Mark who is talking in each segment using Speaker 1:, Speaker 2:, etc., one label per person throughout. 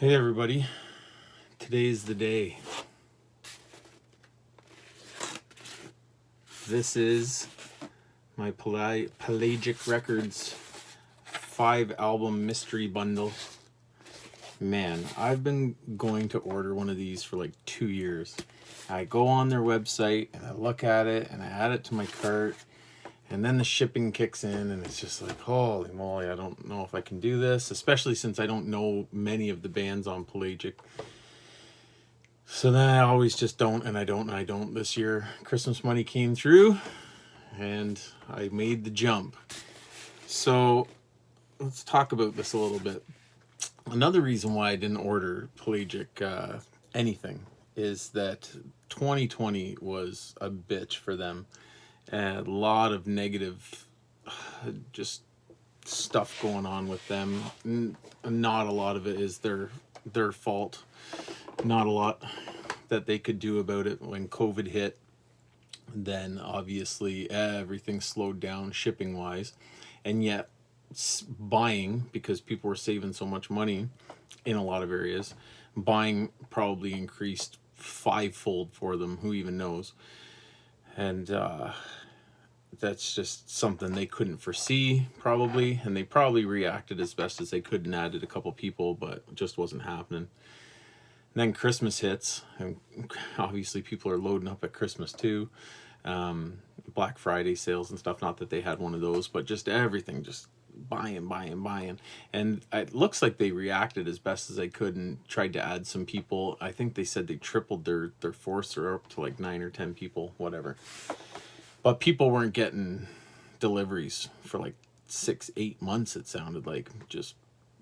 Speaker 1: Hey everybody, today's the day. This is my Pelagic Records 5-album mystery bundle. Man, I've been going to order one of these for like 2 years. I go on their website and I look at it and I add it to my cart, and then the shipping kicks in and it's just like, holy moly, I don't know if I can do this, especially since I don't know many of the bands on Pelagic. So then I always just don't, and I don't. This year, Christmas money came through and I made the jump. So let's talk about this a little bit. Another reason why I didn't order Pelagic anything is that 2020 was a bitch for them. A lot of negative just stuff going on with them. Not a lot of it is their fault. Not a lot that they could do about it. When COVID hit, then obviously everything slowed down shipping wise, and yet buying, because people were saving so much money in a lot of areas, buying probably increased fivefold for them. Who even knows? And that's just something they couldn't foresee probably, and they probably reacted as best as they could and added a couple people, but it just wasn't happening. And then Christmas hits, and obviously people are loading up at Christmas too. Black Friday sales and stuff, not that they had one of those, but just everything, just buying. And it looks like they reacted as best as they could and tried to add some people. I think they said they tripled their force, or up to like 9 or 10 people, whatever. But people weren't getting deliveries for like 6-8 months, it sounded like. Just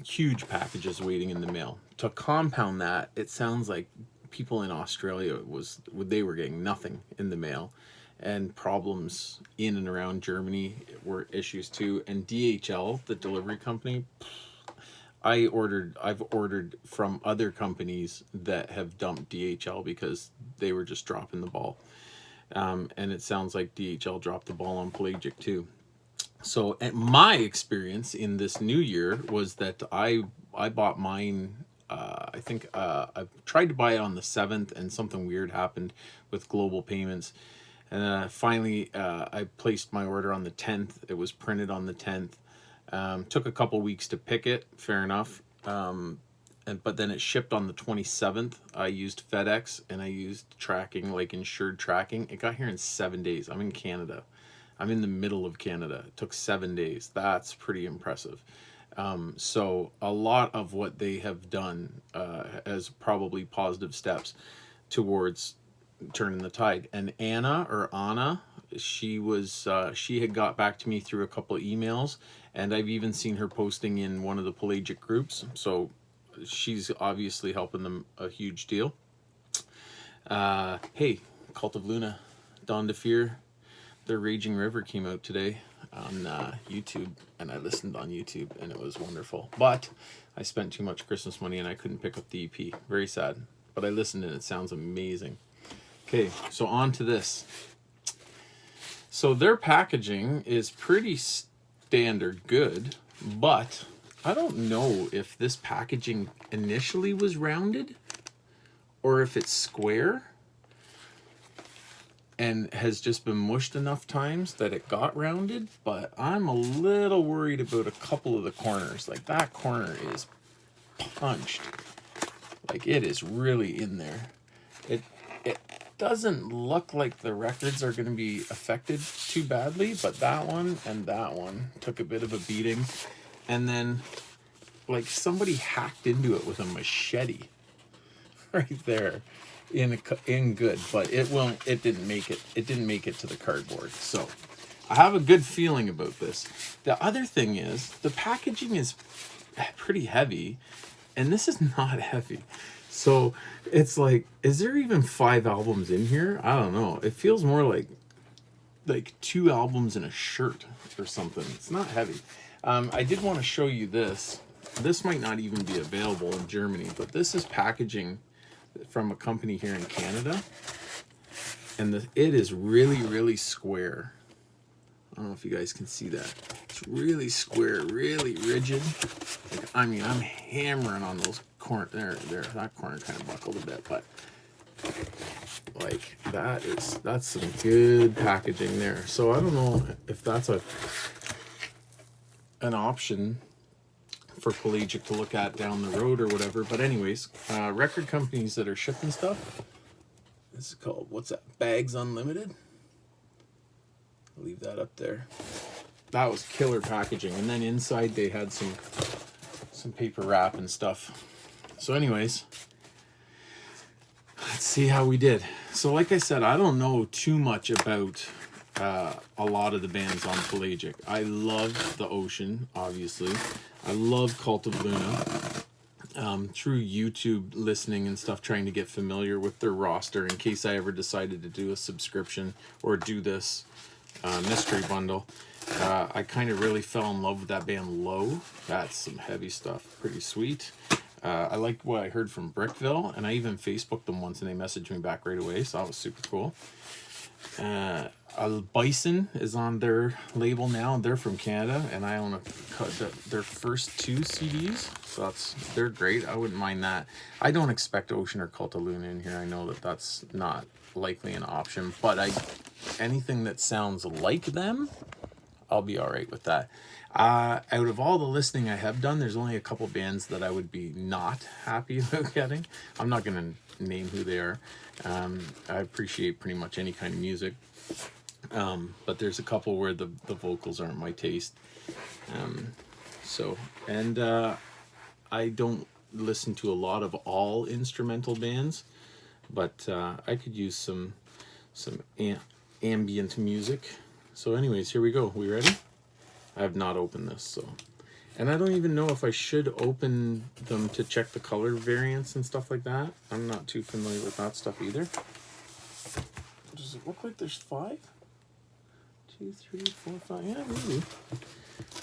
Speaker 1: huge packages waiting in the mail. To compound that, it sounds like people in Australia they were getting nothing in the mail, and problems in and around Germany were issues too. And DHL, the delivery company, I've ordered from other companies that have dumped DHL because they were just dropping the ball. And it sounds like DHL dropped the ball on Pelagic too. So my experience in this new year was that I bought mine. I think I tried to buy it on the 7th, and something weird happened with global payments. And finally, I placed my order on the 10th. It was printed on the 10th. Took a couple weeks to pick it. Fair enough. But then it shipped on the 27th. I used FedEx and I used tracking, like insured tracking. It got here in 7 days. I'm in Canada. I'm in the middle of Canada. It took 7 days. That's pretty impressive. So a lot of what they have done as probably positive steps towards turning the tide. And Anna, she had got back to me through a couple of emails, and I've even seen her posting in one of the Pelagic groups. So she's obviously helping them a huge deal. Hey, Cult of Luna, Dawn to Fear, their Raging River came out today on YouTube, and I listened on YouTube, and it was wonderful. But I spent too much Christmas money and I couldn't pick up the EP. Very sad. But I listened and it sounds amazing. Okay, so on to this. So their packaging is pretty standard good, but I don't know if this packaging initially was rounded or if it's square and has just been mushed enough times that it got rounded. But I'm a little worried about a couple of the corners. Like that corner is punched. Like it is really in there. It doesn't look like the records are going to be affected too badly, but that one and that one took a bit of a beating. And then like somebody hacked into it with a machete right there in good, but it didn't make it to the cardboard. So I have a good feeling about this. The other thing is the packaging is pretty heavy, and this is not heavy. So it's like, is there even 5 albums in here? I don't know. It feels more like 2 albums in a shirt or something. It's not heavy. I did want to show you this. This might not even be available in Germany, but this is packaging from a company here in Canada, and it is really, really square. I don't know if you guys can see that. It's really square, really rigid. Like, I mean, I'm hammering on those corner there, that corner kind of buckled a bit, but like that's some good packaging there. So I don't know if that's an option for Pelagic to look at down the road or whatever. But anyways, record companies that are shipping stuff. This is called, what's that? Bags Unlimited. I'll leave that up there. That was killer packaging, and then inside they had some paper wrap and stuff. So anyways, let's see how we did. So like I said, I don't know too much about a lot of the bands on Pelagic. I love The Ocean, obviously. I love Cult of Luna. Through YouTube listening and stuff, trying to get familiar with their roster in case I ever decided to do a subscription or do this mystery bundle. I kind of really fell in love with that band Low. That's some heavy stuff. Pretty sweet. I liked what I heard from Brickville, and I even Facebooked them once and they messaged me back right away, so that was super cool. Bison is on their label now, and they're from Canada, and I own their first 2 CDs, so they're great. I wouldn't mind that. I don't expect Ocean or Cult of Luna in here. I know that that's not likely an option, but anything that sounds like them, I'll be all right with that. Out of all the listening I have done, there's only a couple bands that I would be not happy about getting. I'm not going to name who they are. I appreciate pretty much any kind of music. But there's a couple where the vocals aren't my taste. I don't listen to a lot of all instrumental bands, but I could use some ambient music. So anyways, here we go. We ready? I have not opened this, so. And I don't even know if I should open them to check the color variants and stuff like that. I'm not too familiar with that stuff either. Does it look like there's 5? 2, 3, 4, 5. Yeah, maybe.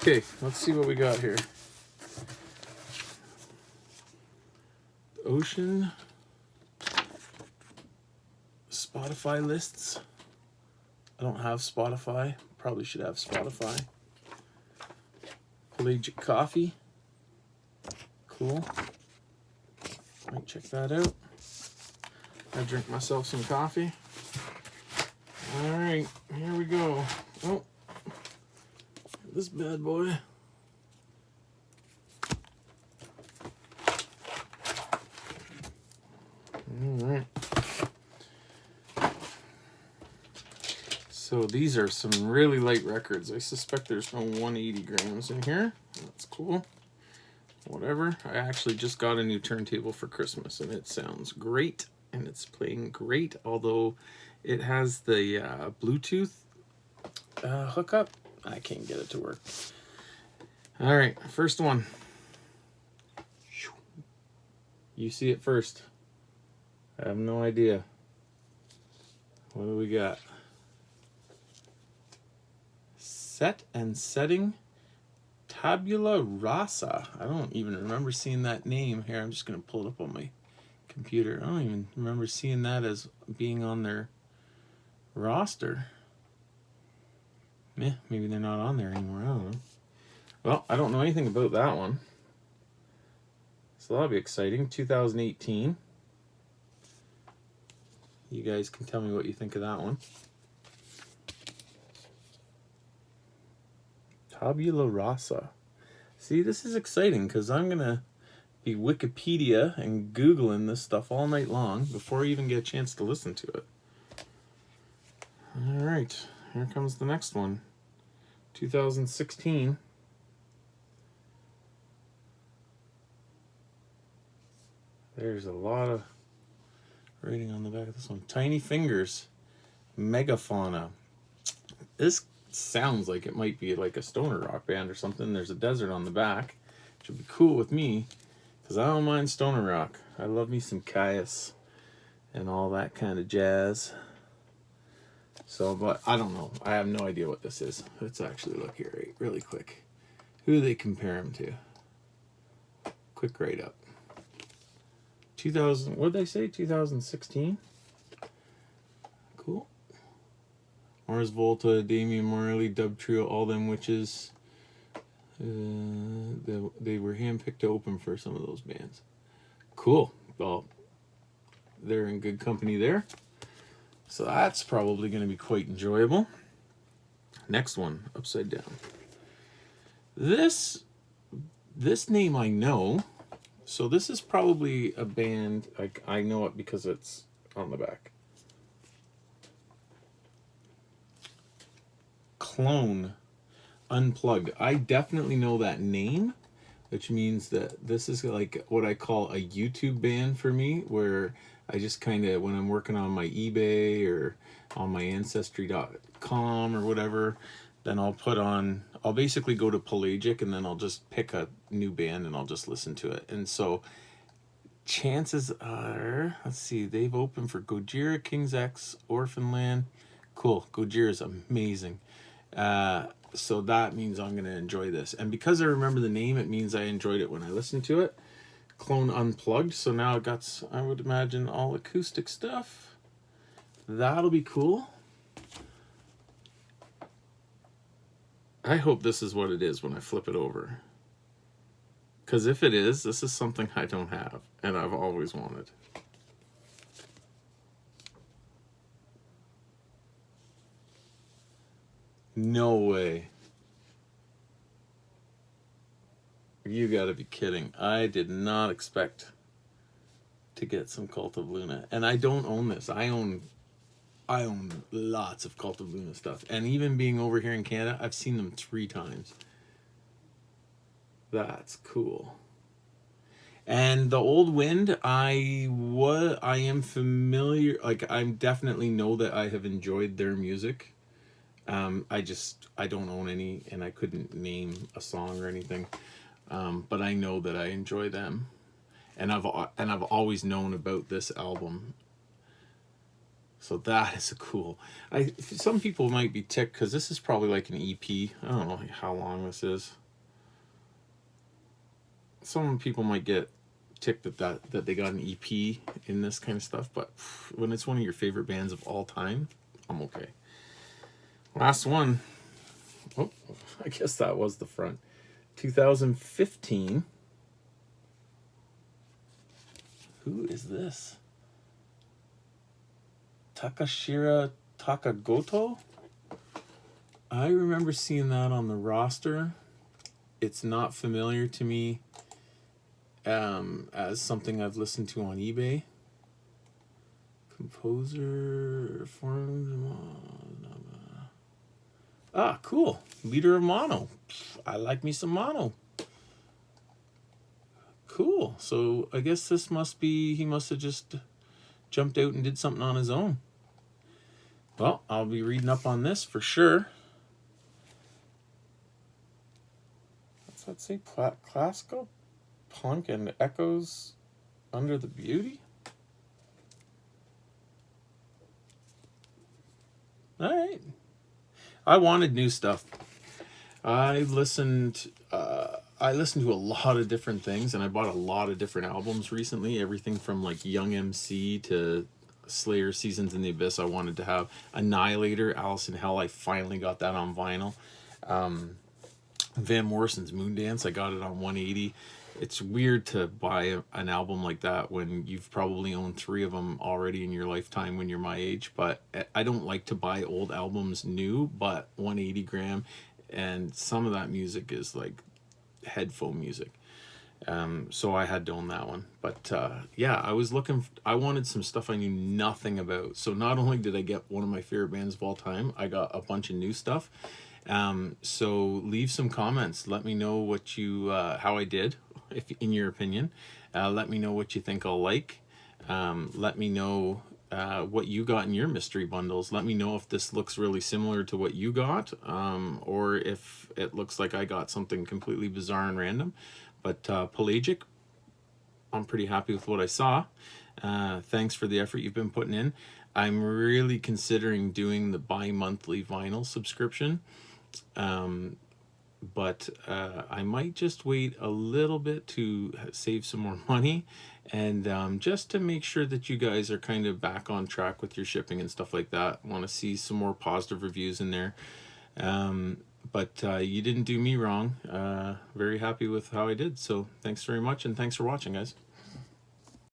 Speaker 1: Okay, let's see what we got here. Ocean. Spotify lists. I don't have Spotify. Probably should have Spotify. Pelagic Coffee. Cool. Might check that out. I drink myself some coffee. Alright, here we go. Oh, this bad boy. Alright. So these are some really light records. I suspect there's no 180 grams in here. That's cool. Whatever. I actually just got a new turntable for Christmas, and it sounds great, and it's playing great, although it has the Bluetooth hookup. I can't get it to work. All right, first one. You see it first. I have no idea. What do we got? Set and Setting Tabula Rasa. I don't even remember seeing that name. Here, I'm just going to pull it up on my computer. I don't even remember seeing that as being on their roster. Maybe they're not on there anymore. I don't know. Well, I don't know anything about that one. So that'll be exciting. 2018. You guys can tell me what you think of that one. Tabula Rasa. See, this is exciting because I'm going to be Wikipedia and Googling this stuff all night long before I even get a chance to listen to it. All right, here comes the next one. 2016. There's a lot of writing on the back of this one. Tiny Fingers, Megafauna. This sounds like it might be like a stoner rock band or something. There's a desert on the back, which would be cool with me because I don't mind stoner rock. I love me some Caius and all that kind of jazz. So, but I don't know. I have no idea what this is. Let's actually look here really quick. Who do they compare him to? Quick write up. 2000, what did they say? 2016? Cool. Mars Volta, Damian Marley, Dub Trio, All Them Witches. They were handpicked to open for some of those bands. Cool. Well, they're in good company there. So that's probably going to be quite enjoyable. Next one, Upside Down. This name I know. So this is probably a band, like I know it because it's on the back. Clone Unplugged. I definitely know that name, which means that this is like what I call a YouTube band for me, where I just kind of, when I'm working on my eBay or on my Ancestry.com or whatever, then I'll basically go to Pelagic and then I'll just pick a new band and I'll just listen to it. And so chances are, let's see, they've opened for Gojira, King's X, Orphanland. Cool. Gojira is amazing. So that means I'm going to enjoy this. And because I remember the name, it means I enjoyed it when I listened to it. Clone Unplugged. So now it got, I would imagine, all acoustic stuff. That'll be cool. I hope this is what it is when I flip it over. Because if it is, this is something I don't have and I've always wanted. No way. You gotta be kidding. I did not expect to get some Cult of Luna. And I don't own this. I own lots of Cult of Luna stuff. And even being over here in Canada, I've seen them 3 times. That's cool. And the Old Wind, I am familiar, like I definitely know that I have enjoyed their music. I don't own any and I couldn't name a song or anything. But I know that I enjoy them. And I've always known about this album. So that is cool. Some people might be ticked because this is probably like an EP. I don't know how long this is. Some people might get ticked that they got an EP in this kind of stuff, but when it's one of your favorite bands of all time, I'm okay. Last one. Oh, I guess that was the front. 2015. Who is this? Takashira Takagoto? I remember seeing that on the roster. It's not familiar to me as something I've listened to on eBay. Composer, cool. Leader of Mono. I like me some Mono. Cool. So I guess this he must have just jumped out and did something on his own. Well, I'll be reading up on this for sure. What's that say? Classical punk and echoes under the beauty? All right. I wanted new stuff. I listened to a lot of different things, and I bought a lot of different albums recently. Everything from like Young MC to Slayer, Seasons in the Abyss. I wanted to have Annihilator, Alice in Hell. I finally got that on vinyl. Van Morrison's Moondance. I got it on 180. It's weird to buy an album like that when you've probably owned 3 of them already in your lifetime when you're my age. But I don't like to buy old albums new, but 180 gram, and some of that music is like headphone music. So I had to own that one. But yeah, I wanted some stuff I knew nothing about. So not only did I get one of my favorite bands of all time, I got a bunch of new stuff. So leave some comments. Let me know what how I did, if in your opinion. Let me know what you think I'll like. Let me know what you got in your mystery bundles. Let me know if this looks really similar to what you got, or if it looks like I got something completely bizarre and random. But Pelagic, I'm pretty happy with what I saw. Thanks for the effort you've been putting in. I'm really considering doing the bi-monthly vinyl subscription. But I might just wait a little bit to save some more money, and just to make sure that you guys are kind of back on track with your shipping and stuff like that. I want to see some more positive reviews in there. But you didn't do me wrong. Very happy with how I did. So thanks very much, and thanks for watching, guys.